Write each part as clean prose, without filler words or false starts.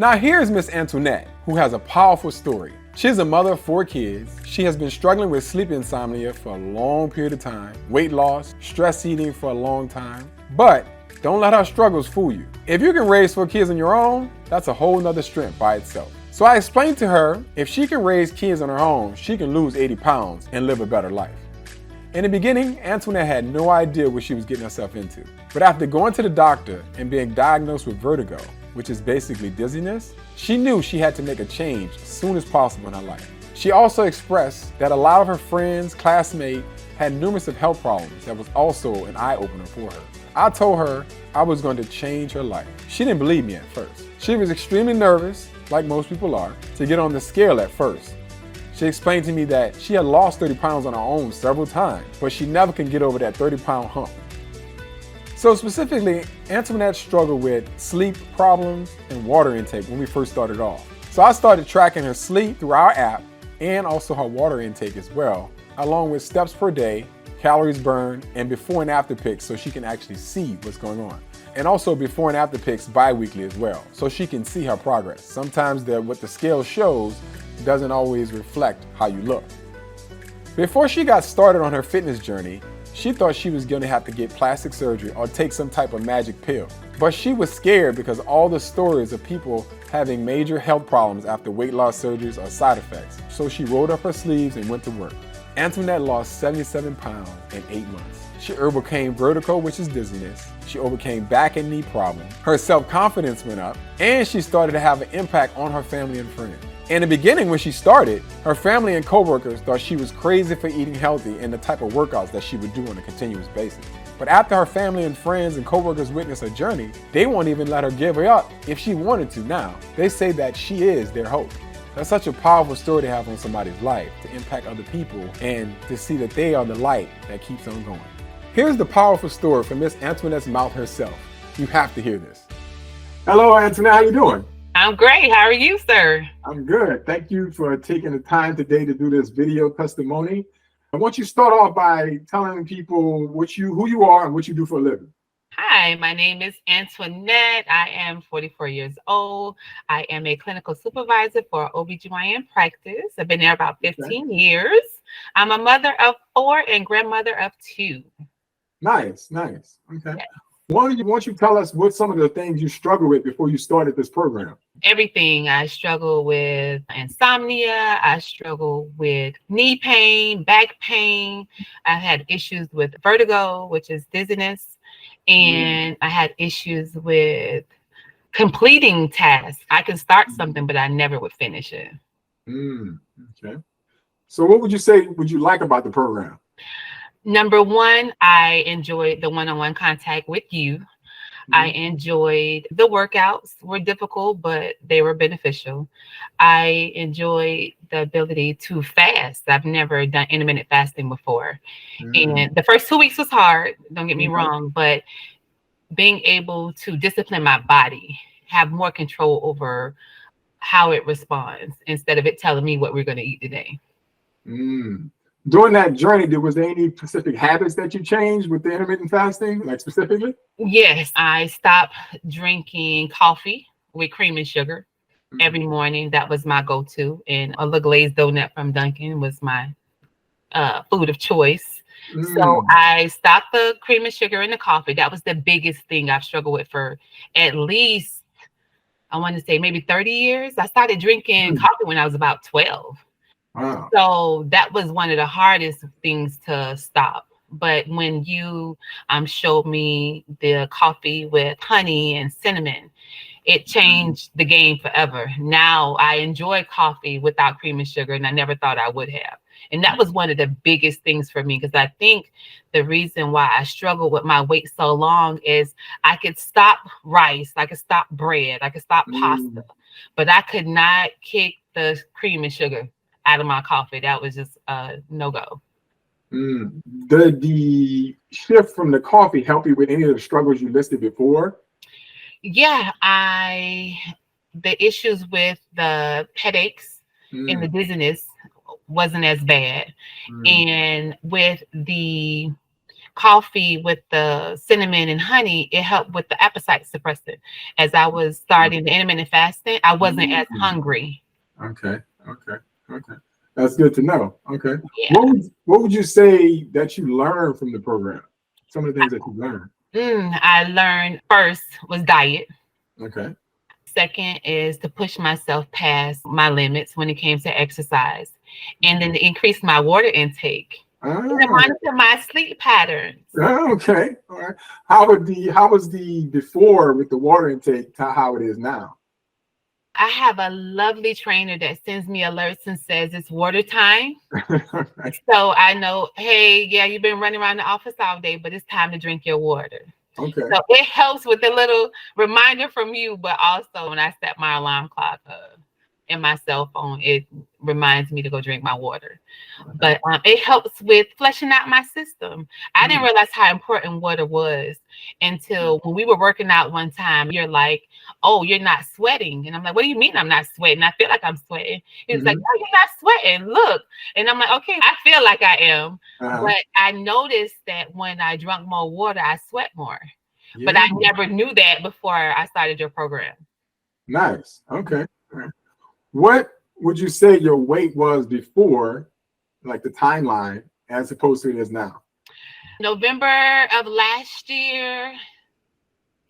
Now here's Miss Antoinette, who has a powerful story. She's a mother of 4 kids. She has been struggling with sleep insomnia for a long period of time, weight loss, stress eating for a long time. But don't let her struggles fool you. If you can raise 4 kids on your own, that's a whole nother strength by itself. So I explained to her, if she can raise kids on her own, she can lose 80 pounds and live a better life. In the beginning, Antoinette had no idea what she was getting herself into. But after going to the doctor and being diagnosed with vertigo, which is basically dizziness, she knew she had to make a change as soon as possible in her life. She also expressed that a lot of her friends, classmates, had numerous of health problems that was also an eye-opener for her. I told her I was going to change her life. She didn't believe me at first. She was extremely nervous, like most people are, to get on the scale at first. She explained to me that she had lost 30 pounds on her own several times, but she never can get over that 30-pound hump. So specifically, Antoinette struggled with sleep problems and water intake when we first started off. So I started tracking her sleep through our app and also her water intake as well, along with steps per day, calories burned, and before and after pics so she can actually see what's going on. And also before and after pics bi-weekly as well, so she can see her progress. Sometimes what the scale shows doesn't always reflect how you look. Before she got started on her fitness journey, she thought she was going to have to get plastic surgery or take some type of magic pill. But she was scared because all the stories of people having major health problems after weight loss surgeries or side effects. So she rolled up her sleeves and went to work. Antoinette lost 77 pounds in 8 months. She overcame vertigo, which is dizziness. She overcame back and knee problems. Her self-confidence went up, and she started to have an impact on her family and friends. In the beginning, when she started, her family and coworkers thought she was crazy for eating healthy and the type of workouts that she would do on a continuous basis. But after her family and friends and coworkers witnessed her journey, they won't even let her give her up if she wanted to now. They say that she is their hope. That's such a powerful story to have on somebody's life, to impact other people and to see that they are the light that keeps on going. Here's the powerful story from Miss Antoinette's mouth herself. You have to hear this. Hello, Antoinette, how you doing? I'm great. How are you, sir? I'm good. Thank you for taking the time today to do this video testimony. I want you to start off by telling people who you are and what you do for a living. Hi, my name is Antoinette. I am 44 years old. I am a clinical supervisor for OBGYN practice. I've been there about 15 years. I'm a mother of 4 and grandmother of 2. Nice. Okay. Yes. Why don't you tell us what some of the things you struggled with before you started this program? Everything. I struggle with insomnia. I struggle with knee pain, back pain. I had issues with vertigo, which is dizziness. And I had issues with completing tasks. I can start something, but I never would finish it. Okay. So what would you say would you like about the program? Number one, I enjoyed the one-on-one contact with you. I enjoyed the workouts. Were difficult, but they were beneficial. I enjoyed the ability to fast. I've never done intermittent fasting before. And the first 2 weeks was hard, don't get me wrong, but being able to discipline my body, have more control over how it responds instead of it telling me what we're going to eat today. During that journey, was there any specific habits that you changed with the intermittent fasting, like specifically? Yes, I stopped drinking coffee with cream and sugar every morning. That was my go-to. And a glazed donut from Dunkin' was my food of choice. So I stopped the cream and sugar in the coffee. That was the biggest thing I've struggled with for at least, I want to say maybe 30 years. I started drinking coffee when I was about 12. Wow. So that was one of the hardest things to stop. But when you showed me the coffee with honey and cinnamon, it changed the game forever. Now I enjoy coffee without cream and sugar, and I never thought I would have. And that was one of the biggest things for me, because I think the reason why I struggled with my weight so long is I could stop rice, I could stop bread, I could stop pasta, but I could not kick the cream and sugar out of my coffee. That was just a no-go. Did the shift from the coffee help you with any of the struggles you listed before? Yeah, the issues with the headaches and the dizziness wasn't as bad. And with the coffee with the cinnamon and honey, it helped with the appetite suppressant. As I was starting the intermittent fasting, I wasn't as hungry. Okay. Okay. Okay. That's good to know. Okay. Yeah. What would you say that you learned from the program? Some of the things that you learned. I learned first was diet. Okay. Second is to push myself past my limits when it came to exercise, and then to increase my water intake and to monitor my sleep patterns. Okay. All right. How was the before with the water intake to how it is now? I have a lovely trainer that sends me alerts and says it's water time. Right. So I know, hey, yeah, you've been running around the office all day, but it's time to drink your water. Okay. So it helps with a little reminder from you, but also when I set my alarm clock in my cell phone, it reminds me to go drink my water. But it helps with fleshing out my system. I didn't realize how important water was until when we were working out one time. You're like, oh, you're not sweating. And I'm like, what do you mean I'm not sweating? I feel like I'm sweating. He was like, no, you're not sweating. Look. And I'm like, okay, I feel like I am. But I noticed that when I drank more water, I sweat more. Yeah. But I never knew that before I started your program. Nice. Okay. What would you say your weight was before, like the timeline, as opposed to it is now? November of last year,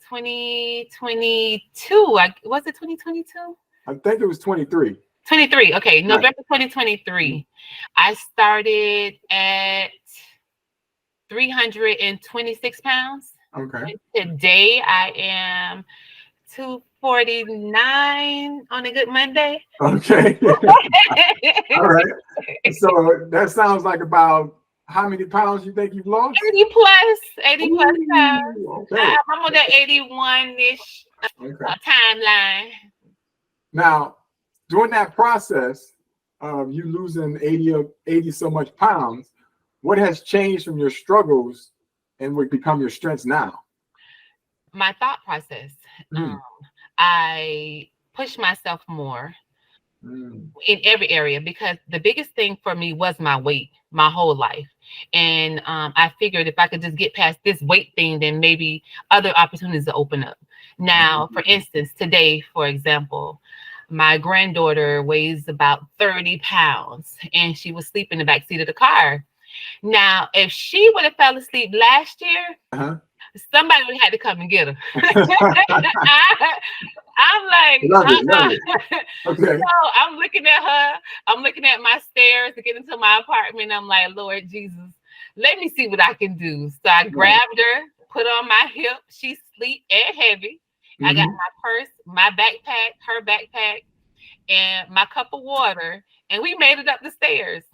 2022. Was it 2022? I think it was 23. 23. Okay, November 2023. I started at 326 pounds. Okay. Today I am 249 on a good Monday. Okay. All right. So that sounds like about how many pounds you think you've lost? 80 plus pounds. Okay. I'm on that 81-ish timeline. Now, during that process of you losing 80 so much pounds, what has changed from your struggles and would become your strengths now? My thought process. I push myself more in every area because the biggest thing for me was my weight my whole life. And I figured if I could just get past this weight thing, then maybe other opportunities will open up. Now, for instance, today, for example, my granddaughter weighs about 30 pounds and she was sleeping in the back seat of the car. Now, if she would have fell asleep last year, somebody would have had to come and get her. I'm like, love it. Okay. So I'm looking at her. I'm looking at my stairs to get into my apartment. I'm like, Lord Jesus, let me see what I can do. So I grabbed her, put her on my hip. She's sleep and heavy. I got my purse, my backpack, her backpack, and my cup of water. And we made it up the stairs.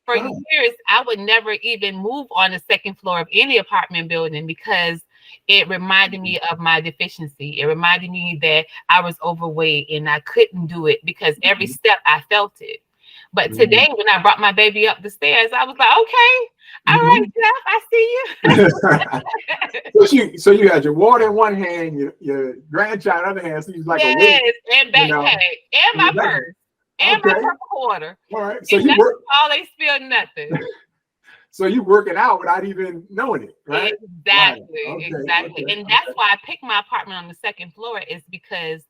For years, I would never even move on the second floor of any apartment building because it reminded me of my deficiency. It reminded me that I was overweight and I couldn't do it because every step I felt it. But today, when I brought my baby up the stairs, I was like, okay, all right, Jeff, I see you. so you had your water in one hand, your grandchild in the other hand. So you was like a weight, and backpack, and my purse, and my cup of water. All right, so you work. All they spilled nothing. So you working out without even knowing it, right? Exactly, exactly. And that's why I picked my apartment on the second floor is because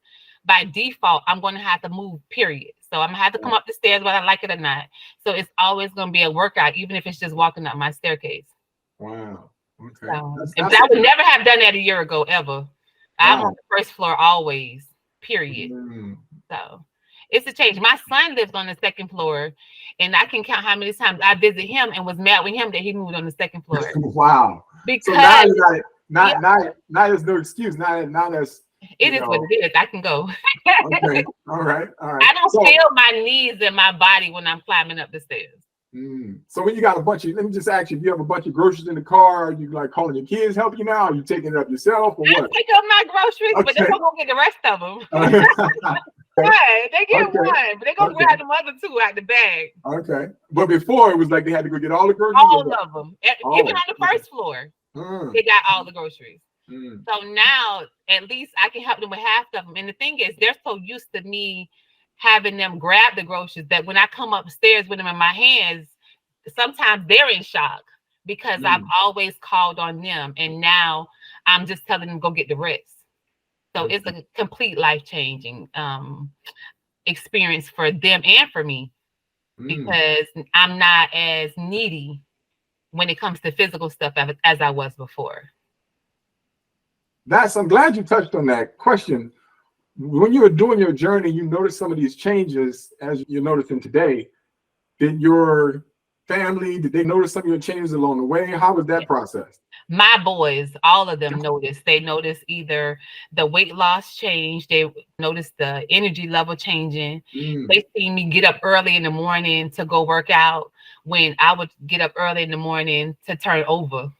by default, I'm going to have to move, period. So I'm going to have to come up the stairs whether I like it or not. So it's always going to be a workout, even if it's just walking up my staircase. Wow. Okay. So, but I would never have done that a year ago, ever. I'm on the first floor always, period. So it's a change. My son lives on the second floor, and I can count how many times I visit him and was mad with him that he moved on the second floor. Wow. Because so now you got it. Now there's no excuse. Now there's it is what it is. I can go. Okay. All right. I don't feel my knees in my body when I'm climbing up the stairs. So when you got a bunch of, let me just ask you, if you have a bunch of groceries in the car, are you like calling your kids help you now? Are you taking it up yourself or what? I pick up my groceries, but they're gonna get the rest of them. Right, they get one, but they're gonna grab the other two out the bag. Okay. But before it was like they had to go get all the groceries? All of them. Even on the first floor, they got all the groceries. So now at least I can help them with half of them. And the thing is, they're so used to me having them grab the groceries that when I come upstairs with them in my hands, sometimes they're in shock. because I've always called on them, and now I'm just telling them go get the rest. So it's a complete life-changing experience for them and for me, because I'm not as needy when it comes to physical stuff as I was before. I'm glad you touched on that question. When you were doing your journey, you noticed some of these changes as you're noticing today. Did your family, did they notice some of your changes along the way? How was that process? My boys, all of them noticed. They noticed either the weight loss change, they noticed the energy level changing. They see me get up early in the morning to go work out when I would get up early in the morning to turn over.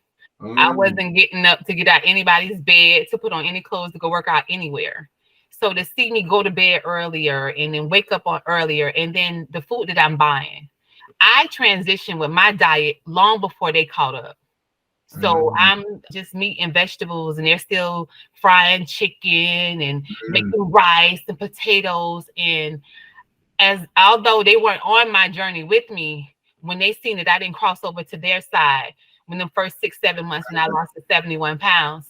I wasn't getting up to get out anybody's bed, to put on any clothes, to go work out anywhere. So to see me go to bed earlier and then wake up on earlier, and then the food that I'm buying, I transitioned with my diet long before they caught up. So I'm just meat and vegetables, and they're still frying chicken and making rice and potatoes. And although they weren't on my journey with me, when they seen that I didn't cross over to their side, when the first 6-7 months when I lost the 71 pounds,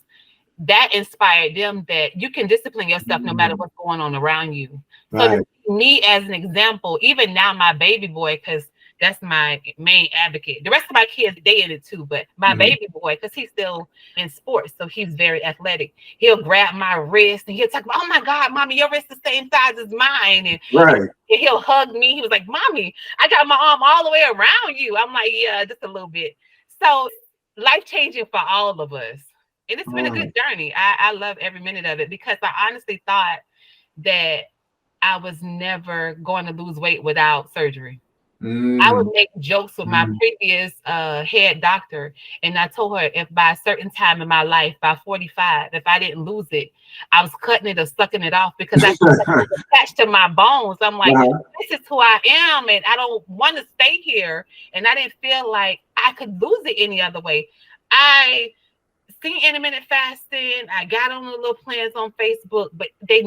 that inspired them that you can discipline yourself no matter what's going on around you. So to me, as an example, even now my baby boy, because that's my main advocate. The rest of my kids, they in it too, but my baby boy, because he's still in sports, so he's very athletic. He'll grab my wrist and he'll talk about, "Oh my God, mommy, your wrist is the same size as mine." And he'll hug me. He was like, "Mommy, I got my arm all the way around you." I'm like, "Yeah, just a little bit." So life-changing for all of us. And it's been a good journey. I love every minute of it, because I honestly thought that I was never going to lose weight without surgery. I would make jokes with my previous head doctor, and I told her if by a certain time in my life, by 45, if I didn't lose it, I was cutting it or sucking it off, because I was attached to my bones. I'm like, this is who I am, and I don't want to stay here. And I didn't feel like I could lose it any other way. I seen intermittent fasting. I got on the little plans on Facebook, but I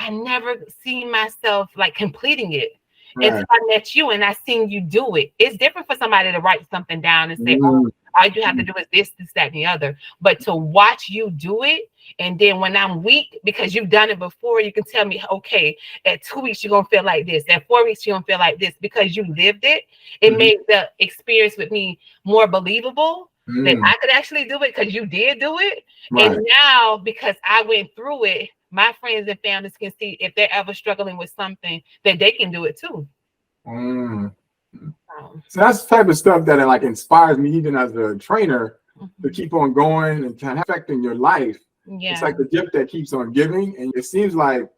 never seen myself like completing it. Until I met you and I seen you do it. It's different for somebody to write something down and say, "Oh, all you have to do is this, that, and the other." But to watch you do it, and then when I'm weak, because you've done it before, you can tell me, "Okay, at 2 weeks you're gonna feel like this. At 4 weeks you're gonna feel like this," because you lived it. It made the experience with me more believable that I could actually do it, because you did do it. And now, because I went through it, my friends and families can see if they're ever struggling with something, that they can do it too. So that's the type of stuff that like inspires me, even as a trainer, to keep on going and kind of affecting your life. It's like the gift that keeps on giving, and it seems like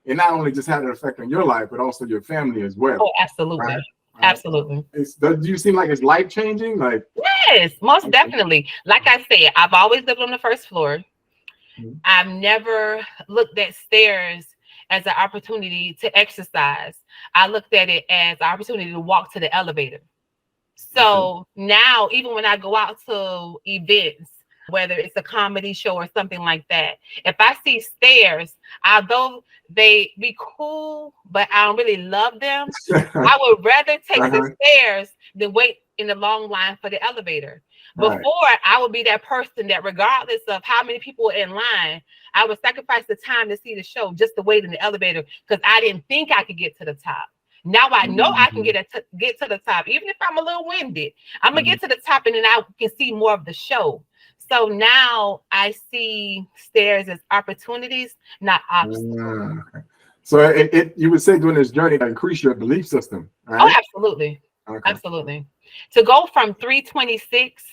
it not only just had an effect on your life, but also your family as well. Oh, absolutely. Absolutely. Do you seem like it's life changing? Like, yes, most definitely. Like I said, I've always lived on the first floor. I've never looked at stairs as an opportunity to exercise. I looked at it as an opportunity to walk to the elevator. So now, even when I go out to events, whether it's a comedy show or something like that, if I see stairs, although they be cool, but I don't really love them, I would rather take the stairs than wait in the long line for the elevator. Before, I would be that person that, regardless of how many people were in line, I would sacrifice the time to see the show just to wait in the elevator, because I didn't think I could get to the top. Now I know I can get to the top, even if I'm a little winded. I'm gonna get to the top, and then I can see more of the show. So now I see stairs as opportunities, not obstacles. So you would say during this journey to increase your belief system, right? Oh, absolutely. Absolutely. To go from 326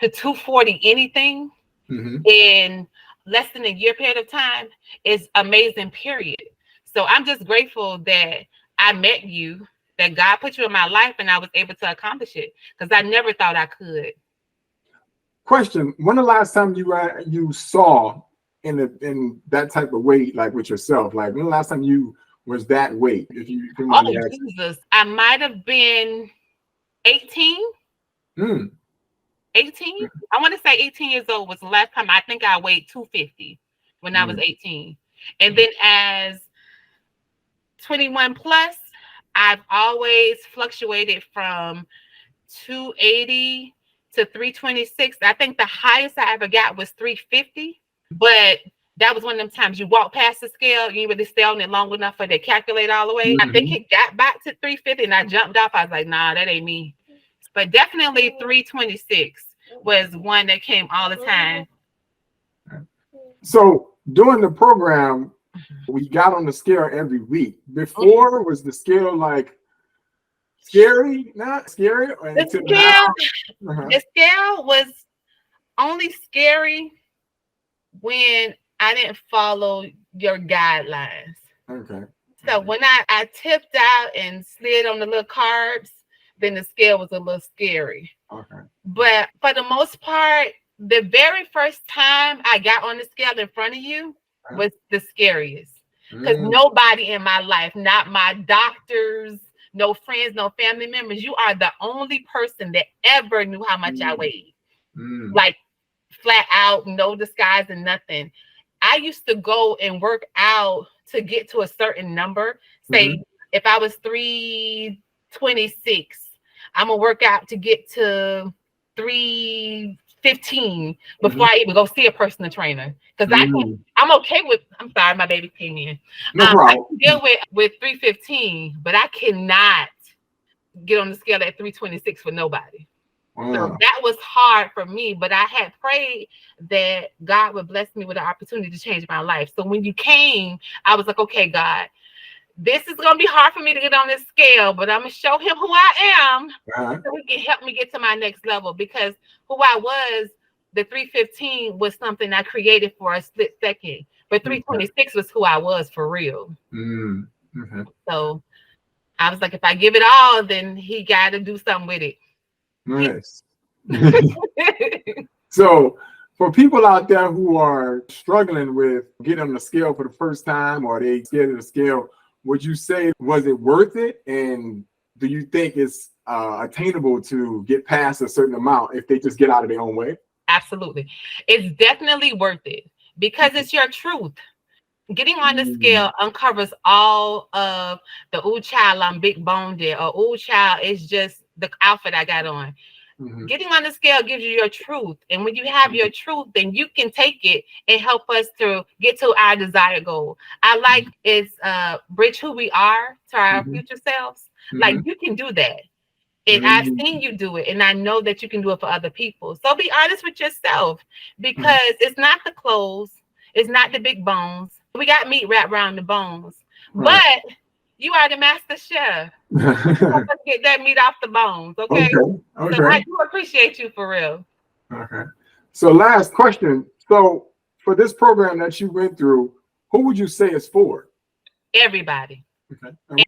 to 240 anything in less than a year period of time is amazing, period. So I'm just grateful that I met you, that God put you in my life, and I was able to accomplish it, because I never thought I could. Question: when the last time you saw in that type of weight, like with yourself, like when the last time you was that weight? If you can oh Jesus, I might have been 18. 18. I want to say 18 years old was the last time. I think I weighed 250 when I was 18. And then as 21 plus, I've always fluctuated from 280 to 326. I think the highest I ever got was 350, but that was one of them times you walk past the scale, you ain't really stay on it long enough for it to calculate all the way. I think it got back to 350 and I jumped off. I was like, nah, that ain't me. But definitely 326 was one that came all the time. So during the program, we got on the scale every week. Before, was the scale like scary? Not scary? The scale was only scary when I didn't follow your guidelines. Okay. So when I tipped out and slid on the little carbs, then the scale was a little scary. Okay. But for the most part, the very first time I got on the scale in front of you was the scariest. Because nobody in my life, not my doctors, no friends, no family members, you are the only person that ever knew how much I weighed. Like flat out, no disguise and nothing. I used to go and work out to get to a certain number. Say if I was 326, I'm gonna work out to get to 315 before I even go see a personal trainer. Because I'm okay with, I'm sorry, my baby came in. No I problem. can deal with 315, but I cannot get on the scale at 326 for nobody. So that was hard for me, but I had prayed that God would bless me with the opportunity to change my life. So when you came, I was like, okay, God, this is going to be hard for me to get on this scale, but I'm going to show him who I am so he can help me get to my next level, because who I was, the 315 was something I created for a split second, but 326 was who I was for real. So I was like, if I give it all, then he got to do something with it. Nice. So for people out there who are struggling with getting on the scale for the first time, or they scared of the scale, would you say, was it worth it? And do you think it's attainable to get past a certain amount if they just get out of their own way? Absolutely. It's definitely worth it because it's your truth. Getting on the scale uncovers all of the ooh child, I'm big boned there, or ooh child, it's just the outfit I got on. Getting on the scale gives you your truth. And when you have your truth, then you can take it and help us to get to our desired goal. I like it's bridge who we are to our future selves. Like you can do that. And I've seen you do it, and I know that you can do it for other people. So be honest with yourself, because it's not the clothes, it's not the big bones. We got meat wrapped around the bones, but you are the master chef. Help us get that meat off the bones, okay? So I do appreciate you for real. Okay. So last question. So for this program that you went through, who would you say it's for? Everybody. Okay.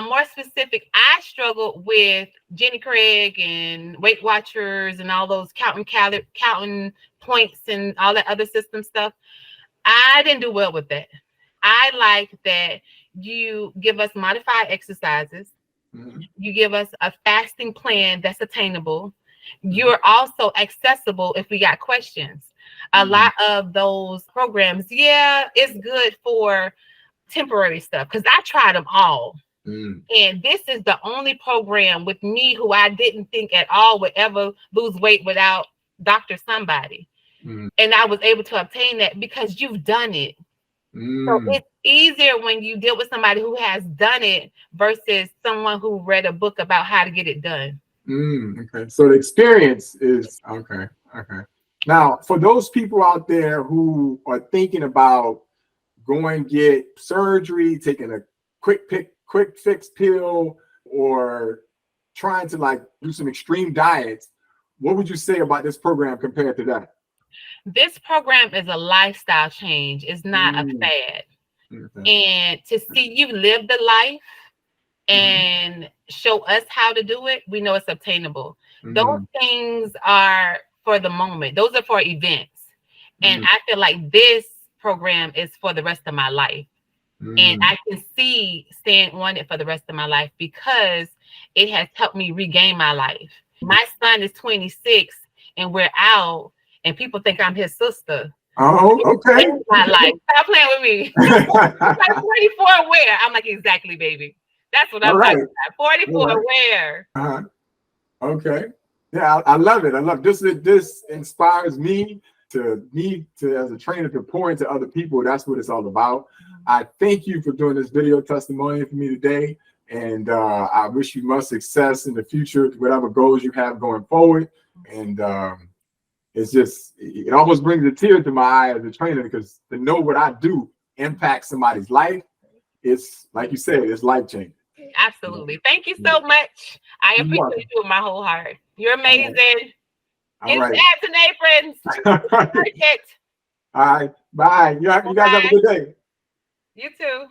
More specific, I struggled with Jenny Craig and Weight Watchers and all those counting points and all that other system stuff. I didn't do well with that. I like that you give us modified exercises. You give us a fasting plan that's attainable. You're also accessible if we got questions. A lot of those programs, it's good for temporary stuff, because I tried them all. And this is the only program with me who I didn't think at all would ever lose weight without Dr. Somebody. And I was able to obtain that because you've done it. So it's easier when you deal with somebody who has done it versus someone who read a book about how to get it done. Okay. So the experience is okay. Now, for those people out there who are thinking about going get surgery, taking a quick fix pill, or trying to like do some extreme diets, what would you say about this program compared to that? This program is a lifestyle change. It's not a fad. And to see you live the life and show us how to do it, we know it's obtainable. Those things are for the moment. Those are for events. And I feel like this program is for the rest of my life. And I can see staying on it for the rest of my life because it has helped me regain my life. My son is 26 and we're out, and people think I'm his sister. Oh, okay. My life. Stop playing with me. Like 44 where? I'm like, exactly, baby. That's what I'm talking about. 44 where? Okay. Yeah, I love it. I love this. This inspires me to as a trainer to pour into other people. That's what it's all about. I thank you for doing this video testimonial for me today. And I wish you much success in the future, whatever goals you have going forward. And it's just, it almost brings a tear to my eye as a trainer, because to know what I do impacts somebody's life, it's like you said, it's life changing. Absolutely. Thank you so much. I appreciate you with my whole heart. You're amazing. All right. It's Antoinette, friends. All right. Bye. You guys have a good day. You too.